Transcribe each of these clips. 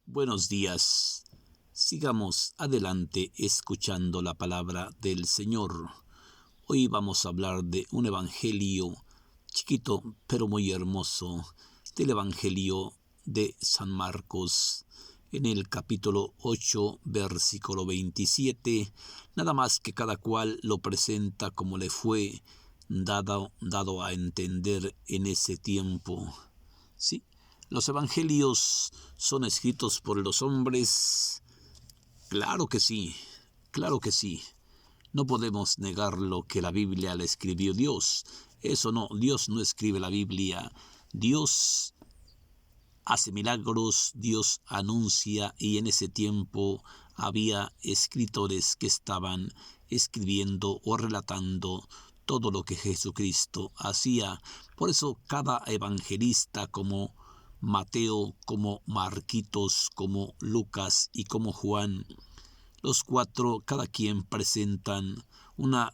Buenos días. Sigamos adelante escuchando la palabra del Señor. Hoy vamos a hablar de un evangelio chiquito pero muy hermoso, del evangelio de San Marcos, en el capítulo 8, versículo 27, nada más que cada cual lo presenta como le fue dado a entender en ese tiempo. ¿Sí? ¿Los evangelios son escritos por los hombres? Claro que sí, claro que sí. No podemos negarlo que la Biblia la escribió Dios. Eso no, Dios no escribe la Biblia. Dios hace milagros, Dios anuncia, y en ese tiempo había escritores que estaban escribiendo o relatando todo lo que Jesucristo hacía. Por eso cada evangelista, como Mateo, como Marquitos, como Lucas y como Juan, los cuatro, cada quien presentan una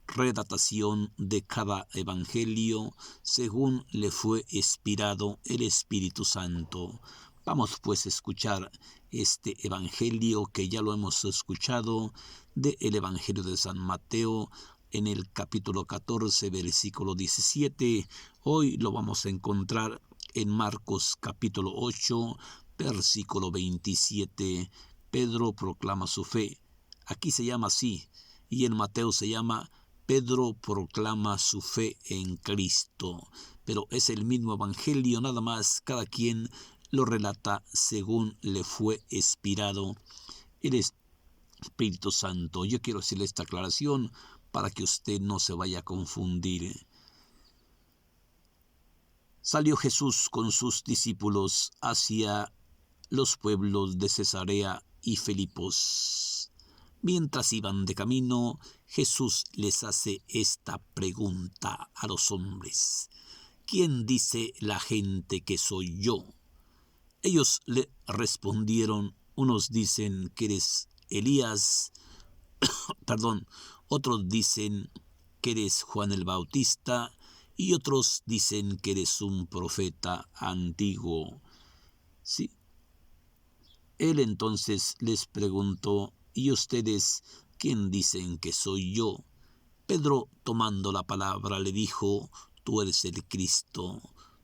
redactación de cada evangelio según le fue inspirado el Espíritu Santo. Vamos pues a escuchar este evangelio que ya lo hemos escuchado, del Evangelio de San Mateo, en el capítulo 14, versículo 17. Hoy lo vamos a encontrar en Marcos capítulo 8, versículo 27. Pedro proclama su fe. Aquí se llama así, y en Mateo se llama Pedro proclama su fe en Cristo. Pero es el mismo evangelio, nada más cada quien lo relata según le fue inspirado el Espíritu Santo. Yo quiero hacerle esta aclaración para que usted no se vaya a confundir. Salió Jesús con sus discípulos hacia los pueblos de Cesarea y Filipos. Mientras iban de camino, Jesús les hace esta pregunta a los hombres: ¿quién dice la gente que soy yo? Ellos le respondieron: unos dicen que eres Elías, otros dicen que eres Juan el Bautista, y otros dicen que eres un profeta antiguo. Sí. Él entonces les preguntó: ¿y ustedes quién dicen que soy yo? Pedro, tomando la palabra, le dijo: tú eres el Cristo,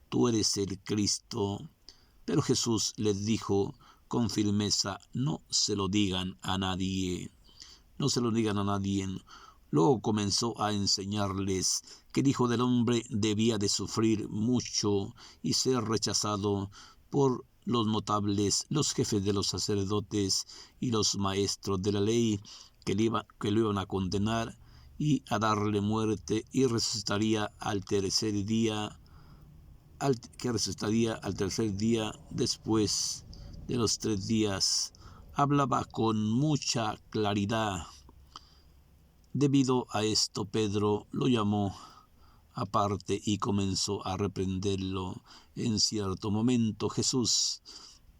tú eres el Cristo. Pero Jesús les dijo con firmeza: no se lo digan a nadie, no se lo digan a nadie. Luego comenzó a enseñarles que el Hijo del Hombre debía de sufrir mucho y ser rechazado por los notables, los jefes de los sacerdotes y los maestros de la ley, que lo iban a condenar y a darle muerte, y resucitaría al tercer día, después de los 3 días. Hablaba con mucha claridad. Debido a esto, Pedro lo llamó aparte y comenzó a reprenderlo. En cierto momento Jesús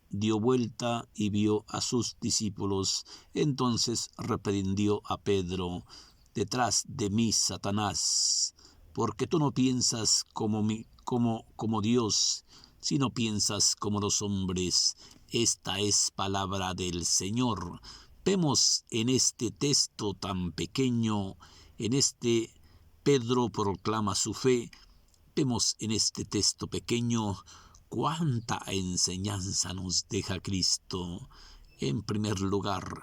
dio vuelta y vio a sus discípulos. Entonces reprendió a Pedro: detrás de mí, Satanás, porque tú no piensas como Dios, sino piensas como los hombres. Esta es palabra del Señor. Vemos en este texto tan pequeño, en este Pedro proclama su fe, vemos en este texto pequeño cuánta enseñanza nos deja Cristo. En primer lugar,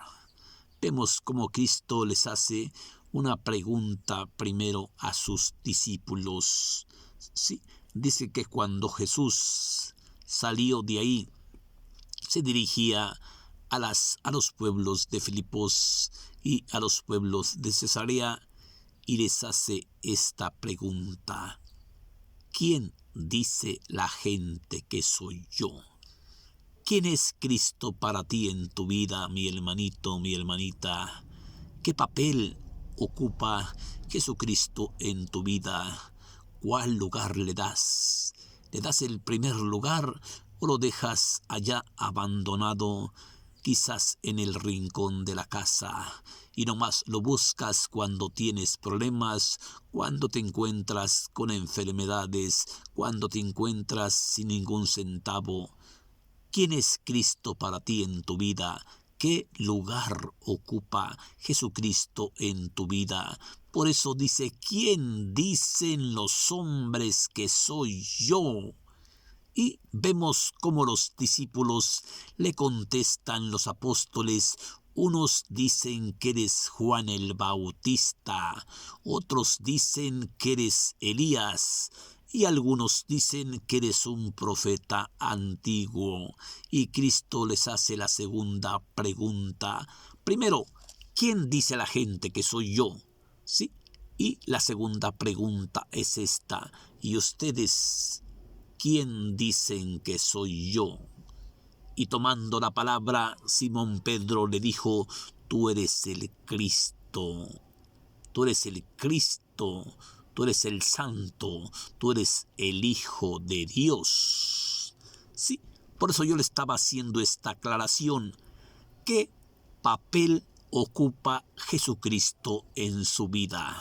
vemos cómo Cristo les hace una pregunta primero a sus discípulos. Sí, dice que cuando Jesús salió de ahí, se dirigía a los pueblos de Filipos y a los pueblos de Cesarea, y les hace esta pregunta: ¿quién dice la gente que soy yo? ¿Quién es Cristo para ti en tu vida, mi hermanito, mi hermanita? ¿Qué papel ocupa Jesucristo en tu vida? ¿Cuál lugar le das? ¿Le das el primer lugar o lo dejas allá abandonado, quizás en el rincón de la casa, y nomás lo buscas cuando tienes problemas, cuando te encuentras con enfermedades, cuando te encuentras sin ningún centavo? ¿Quién es Cristo para ti en tu vida? ¿Qué lugar ocupa Jesucristo en tu vida? Por eso dice, ¿quién dicen los hombres que soy yo? Y vemos cómo los discípulos le contestan los apóstoles. Unos dicen que eres Juan el Bautista, otros dicen que eres Elías, y algunos dicen que eres un profeta antiguo. Y Cristo les hace la segunda pregunta. Primero, ¿quién dice la gente que soy yo? ¿Sí? Y la segunda pregunta es esta. ¿Y ustedes quién dicen que soy yo? Y tomando la palabra, Simón Pedro le dijo, tú eres el Cristo, tú eres el Cristo, tú eres el Santo, tú eres el Hijo de Dios. Sí, por eso yo le estaba haciendo esta aclaración. ¿Qué papel ocupa Jesucristo en su vida?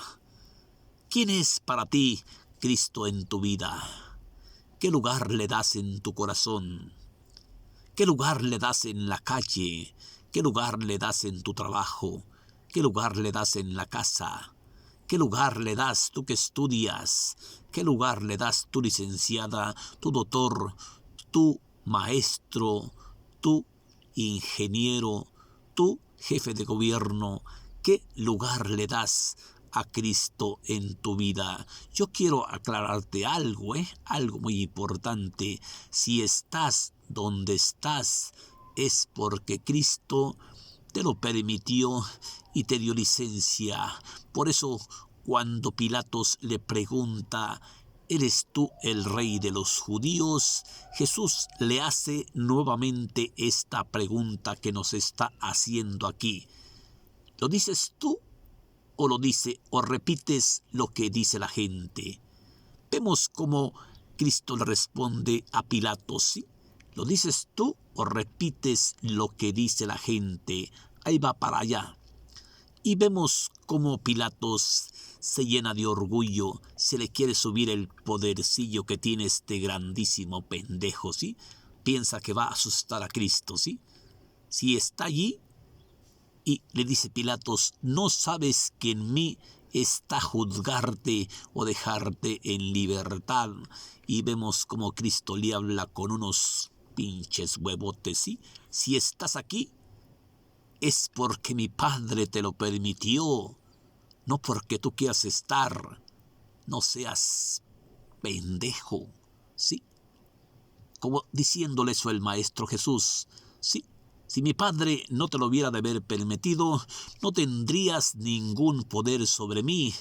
¿Quién es para ti Cristo en tu vida? ¿Qué lugar le das en tu corazón? ¿Qué lugar le das en la calle? ¿Qué lugar le das en tu trabajo? ¿Qué lugar le das en la casa? ¿Qué lugar le das tú que estudias? ¿Qué lugar le das tu licenciada, tu doctor, tu maestro, tu ingeniero, tu jefe de gobierno? ¿Qué lugar le das a Cristo en tu vida? Yo quiero aclararte algo, algo muy importante. Si estás donde estás, es porque Cristo te lo permitió y te dio licencia. Por eso, cuando Pilatos le pregunta, ¿eres tú el rey de los judíos?, Jesús le hace nuevamente esta pregunta que nos está haciendo aquí. ¿Lo dices tú o lo dice o repites lo que dice la gente? Vemos cómo Cristo le responde a Pilatos, ¿sí? ¿Lo dices tú o repites lo que dice la gente? Ahí va para allá. Y vemos cómo Pilatos se llena de orgullo, se le quiere subir el podercillo que tiene este grandísimo pendejo, ¿sí? Piensa que va a asustar a Cristo, ¿sí? Si está allí y le dice Pilatos, ¿no sabes que en mí está juzgarte o dejarte en libertad? Y vemos como Cristo le habla con unos pinches huevotes, ¿sí? Si estás aquí, es porque mi Padre te lo permitió, no porque tú quieras estar. No seas pendejo, ¿sí? Como diciéndole eso el Maestro Jesús, ¿sí? Si mi Padre no te lo hubiera de haber permitido, no tendrías ningún poder sobre mí.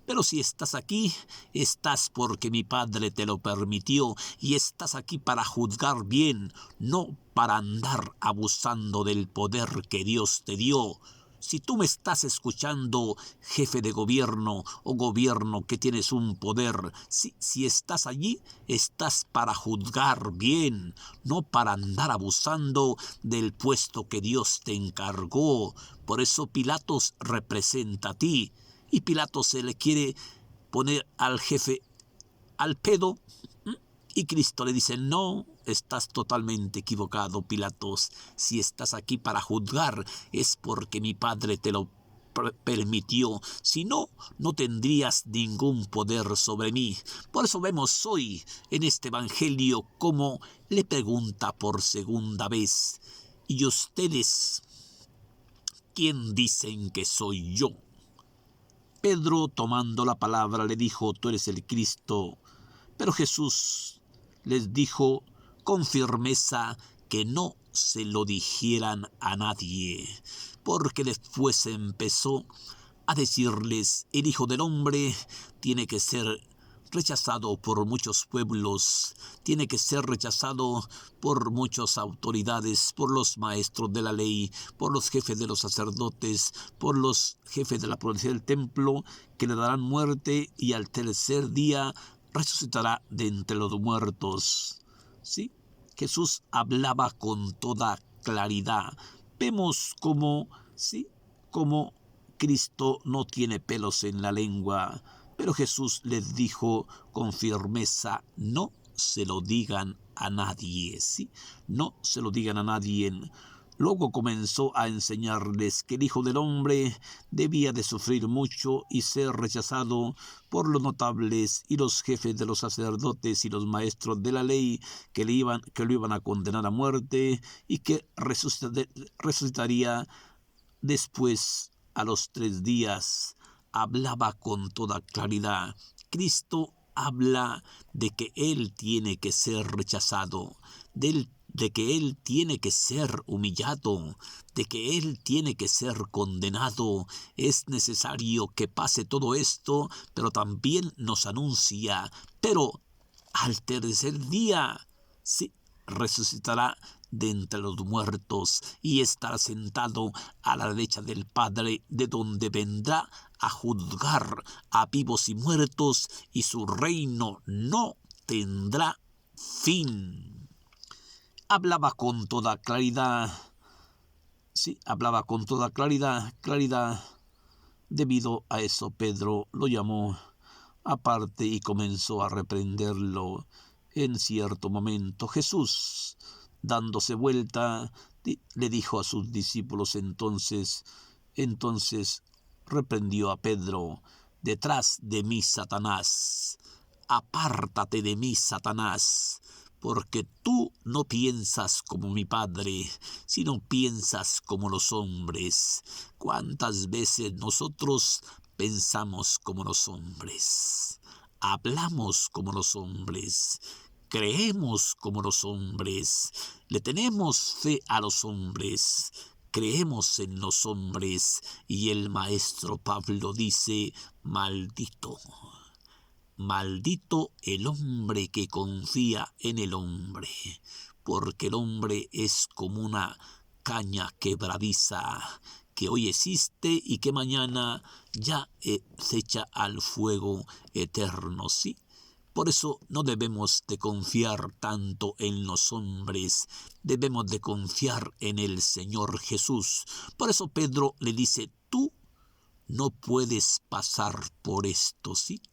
Pero si estás aquí, estás porque mi Padre te lo permitió y estás aquí para juzgar bien, no para andar abusando del poder que Dios te dio. Si tú me estás escuchando, jefe de gobierno o gobierno que tienes un poder, si estás allí, estás para juzgar bien, no para andar abusando del puesto que Dios te encargó. Por eso Pilatos representa a ti. Y Pilatos se le quiere poner al jefe al pedo. Y Cristo le dice, no, estás totalmente equivocado, Pilatos. Si estás aquí para juzgar, es porque mi Padre te lo permitió. Si no, no tendrías ningún poder sobre mí. Por eso vemos hoy en este evangelio cómo le pregunta por segunda vez, ¿y ustedes quién dicen que soy yo? Pedro, tomando la palabra, le dijo, tú eres el Cristo. Pero Jesús les dijo con firmeza que no se lo dijeran a nadie, porque después empezó a decirles, el Hijo del Hombre tiene que ser rechazado por muchos pueblos, tiene que ser rechazado por muchas autoridades, por los maestros de la ley, por los jefes de los sacerdotes, por los jefes de la policía del templo, que le darán muerte y al tercer día resucitará de entre los muertos. ¿Sí? Jesús hablaba con toda claridad. Vemos cómo, ¿sí?, cómo Cristo no tiene pelos en la lengua, pero Jesús les dijo con firmeza, no se lo digan a nadie, ¿sí? No se lo digan a nadie. Luego comenzó a enseñarles que el Hijo del Hombre debía de sufrir mucho y ser rechazado por los notables y los jefes de los sacerdotes y los maestros de la ley, que lo iban a condenar a muerte y que resucitaría después a los 3 días. Hablaba con toda claridad. Cristo habla de que Él tiene que ser rechazado, de que Él tiene que ser humillado, de que Él tiene que ser condenado. Es necesario que pase todo esto, pero también nos anuncia, pero al tercer día sí, resucitará de entre los muertos y estará sentado a la derecha del Padre, de donde vendrá a juzgar a vivos y muertos, y su reino no tendrá fin. Hablaba con toda claridad, sí, hablaba con toda claridad. Debido a eso, Pedro lo llamó aparte y comenzó a reprenderlo. En cierto momento, Jesús, dándose vuelta, le dijo a sus discípulos entonces reprendió a Pedro: detrás de mí, Satanás, apártate de mí, Satanás, porque tú no piensas como mi Padre, sino piensas como los hombres. ¿Cuántas veces nosotros pensamos como los hombres? Hablamos como los hombres, creemos como los hombres, le tenemos fe a los hombres, creemos en los hombres, y el maestro Pablo dice: maldito. Maldito el hombre que confía en el hombre, porque el hombre es como una caña quebradiza, que hoy existe y que mañana ya se echa al fuego eterno, ¿sí? Por eso no debemos de confiar tanto en los hombres, debemos de confiar en el Señor Jesús. Por eso Pedro le dice: tú no puedes pasar por esto, ¿sí?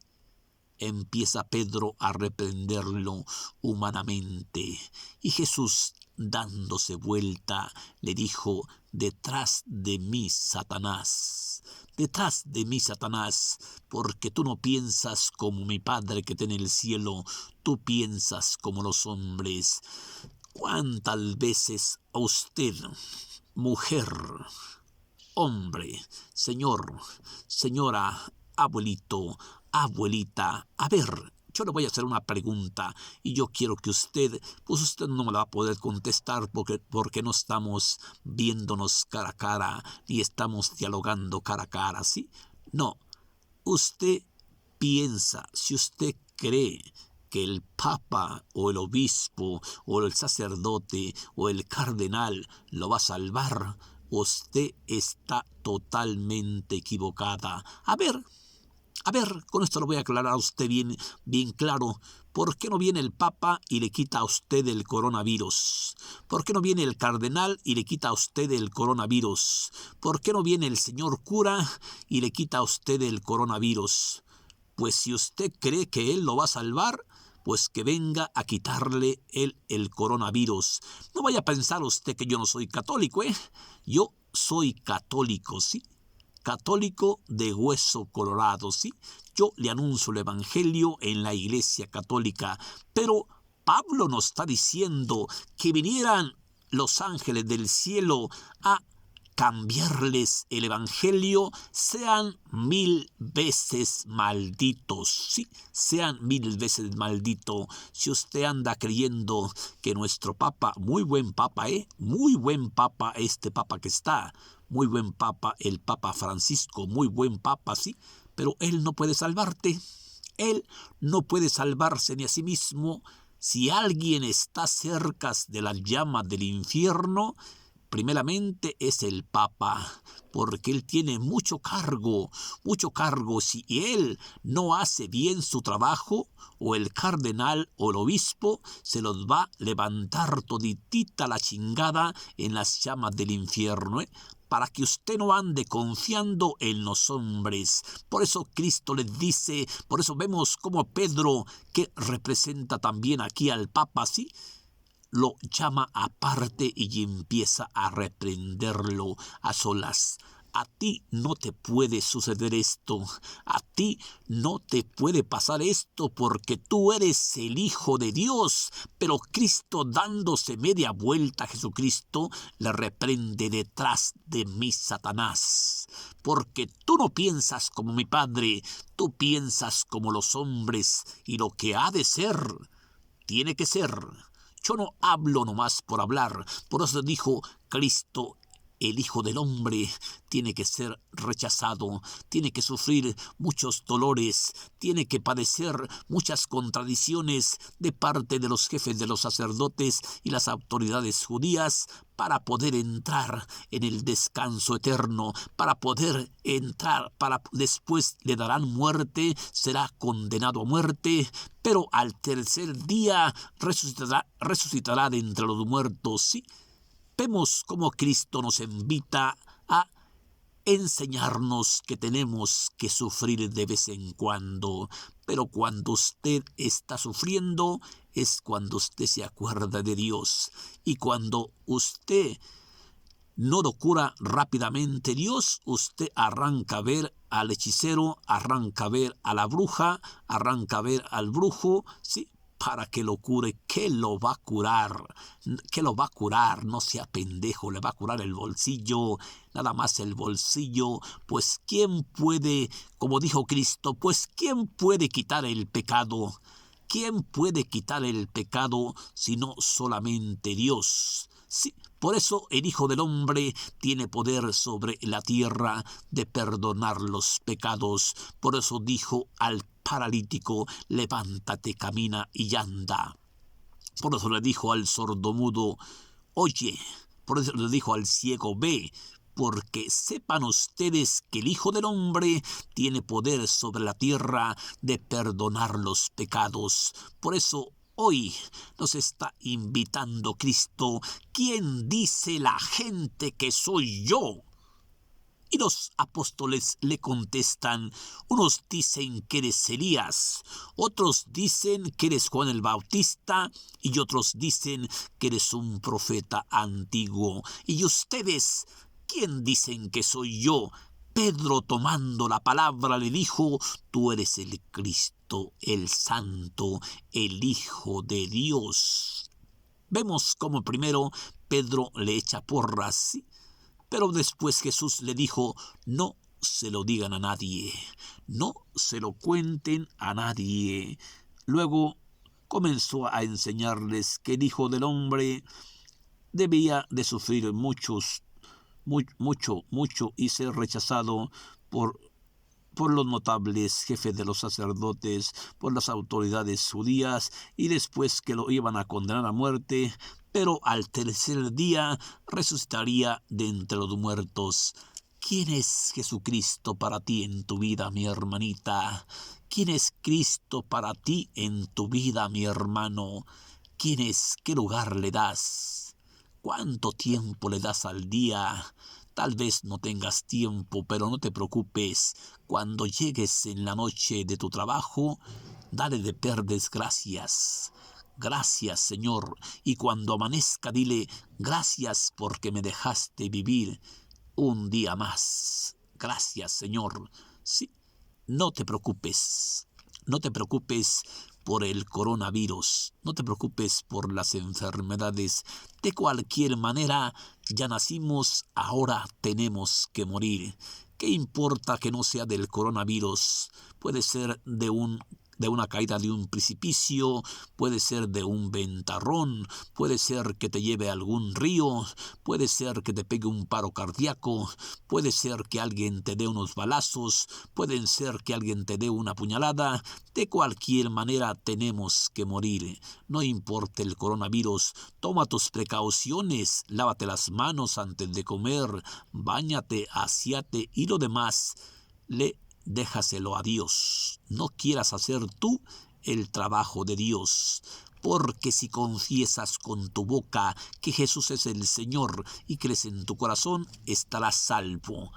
Empieza Pedro a reprenderlo humanamente, y Jesús, dándose vuelta, le dijo: detrás de mí, Satanás, porque tú no piensas como mi Padre que está en el cielo, tú piensas como los hombres. ¿Cuántas veces a usted, mujer, hombre, señor, señora, abuelito, abuelita, a ver, yo le voy a hacer una pregunta y yo quiero que usted no me la va a poder contestar porque no estamos viéndonos cara a cara, ni estamos dialogando cara a cara, ¿sí? No, usted piensa, si usted cree que el papa o el obispo o el sacerdote o el cardenal lo va a salvar, usted está totalmente equivocada. A ver, con esto lo voy a aclarar a usted bien claro. ¿Por qué no viene el Papa y le quita a usted el coronavirus? ¿Por qué no viene el cardenal y le quita a usted el coronavirus? ¿Por qué no viene el señor cura y le quita a usted el coronavirus? Pues si usted cree que él lo va a salvar, pues que venga a quitarle el coronavirus. No vaya a pensar usted que yo no soy católico, ¿eh? Yo soy católico, ¿sí? Católico de hueso colorado, ¿sí? Yo le anuncio el evangelio en la iglesia católica, pero Pablo nos está diciendo que vinieran los ángeles del cielo a cambiarles el evangelio, sean 1000 veces malditos, ¿sí? Sean 1000 veces malditos. Si usted anda creyendo que nuestro Papa, muy buen Papa, muy buen Papa, este Papa que está, muy buen Papa, el Papa Francisco, muy buen Papa, sí, pero él no puede salvarte. Él no puede salvarse ni a sí mismo. Si alguien está cerca de las llamas del infierno, primeramente es el Papa, porque él tiene mucho cargo. Si él no hace bien su trabajo, o el cardenal o el obispo, se los va a levantar toditita la chingada en las llamas del infierno, para que usted no ande confiando en los hombres. Por eso Cristo les dice, por eso vemos como Pedro, que representa también aquí al Papa, ¿sí?, lo llama aparte y empieza a reprenderlo a solas. A ti no te puede suceder esto, a ti no te puede pasar esto, porque tú eres el Hijo de Dios. Pero Cristo, dándose media vuelta a Jesucristo, le reprende: detrás de mí, Satanás, porque tú no piensas como mi Padre, tú piensas como los hombres, y lo que ha de ser, tiene que ser. Yo no hablo nomás por hablar. Por eso dijo Cristo: el Hijo del Hombre tiene que ser rechazado, tiene que sufrir muchos dolores, tiene que padecer muchas contradicciones de parte de los jefes de los sacerdotes y las autoridades judías, para poder entrar en el descanso eterno, para poder entrar, después le darán muerte, será condenado a muerte, pero al tercer día resucitará de entre los muertos. ¿Sí? Vemos cómo Cristo nos invita a enseñarnos que tenemos que sufrir de vez en cuando, pero cuando usted está sufriendo es cuando usted se acuerda de Dios, y cuando usted no lo cura rápidamente Dios, usted arranca a ver al hechicero, arranca a ver a la bruja, arranca a ver al brujo, ¿sí?, para que lo cure. ¿Qué lo va a curar? ¿Qué lo va a curar? No sea pendejo, le va a curar el bolsillo, nada más el bolsillo. Pues ¿quién puede, como dijo Cristo, pues quién puede quitar el pecado? ¿Quién puede quitar el pecado sino solamente Dios? Sí, por eso el Hijo del Hombre tiene poder sobre la tierra de perdonar los pecados. Por eso dijo al paralítico: levántate, camina y anda. Por eso le dijo al sordomudo: oye. Por eso le dijo al ciego: ve. Porque sepan ustedes que el Hijo del Hombre tiene poder sobre la tierra de perdonar los pecados. Por eso hoy nos está invitando Cristo: ¿quién dice la gente que soy yo? Y los apóstoles le contestan: unos dicen que eres Elías, otros dicen que eres Juan el Bautista, y otros dicen que eres un profeta antiguo. ¿Y ustedes quién dicen que soy yo? Pedro, tomando la palabra, le dijo: tú eres el Cristo, el Santo, el Hijo de Dios. Vemos como primero Pedro le echa porras, ¿sí?, pero después Jesús le dijo: no se lo digan a nadie, no se lo cuenten a nadie. Luego comenzó a enseñarles que el Hijo del Hombre debía de sufrir mucho, y ser rechazado por los notables jefes de los sacerdotes, por las autoridades judías, y después que lo iban a condenar a muerte, pero al tercer día resucitaría de entre los muertos. ¿Quién es Jesucristo para ti en tu vida, mi hermanita? ¿Quién es Cristo para ti en tu vida, mi hermano? ¿Quién es? ¿Qué lugar le das? ¿Cuánto tiempo le das al día? Tal vez no tengas tiempo, pero no te preocupes. Cuando llegues en la noche de tu trabajo, dale de perdes gracias. Gracias, Señor. Y cuando amanezca, dile: gracias porque me dejaste vivir un día más. Gracias, Señor. Sí, no te preocupes. No te preocupes por el coronavirus. No te preocupes por las enfermedades. De cualquier manera, ya nacimos, ahora tenemos que morir. ¿Qué importa que no sea del coronavirus? Puede ser de un de una caída de un precipicio, puede ser de un ventarrón, puede ser que te lleve a algún río, puede ser que te pegue un paro cardíaco, puede ser que alguien te dé unos balazos, puede ser que alguien te dé una puñalada. De cualquier manera tenemos que morir. No importa el coronavirus, toma tus precauciones, lávate las manos antes de comer, báñate, asíate y lo demás déjaselo a Dios. No quieras hacer tú el trabajo de Dios. Porque si confiesas con tu boca que Jesús es el Señor y crees en tu corazón, estarás salvo.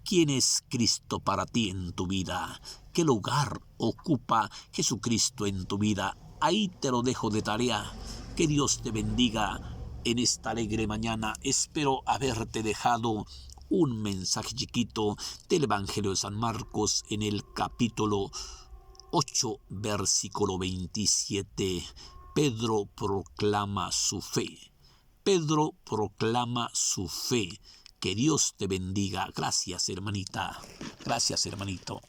¿Quién es Cristo para ti en tu vida? ¿Qué lugar ocupa Jesucristo en tu vida? Ahí te lo dejo de tarea. Que Dios te bendiga en esta alegre mañana. Espero haberte dejado un mensaje chiquito del Evangelio de San Marcos en el capítulo 8, versículo 27. Pedro proclama su fe. Pedro proclama su fe. Que Dios te bendiga. Gracias, hermanita. Gracias, hermanito.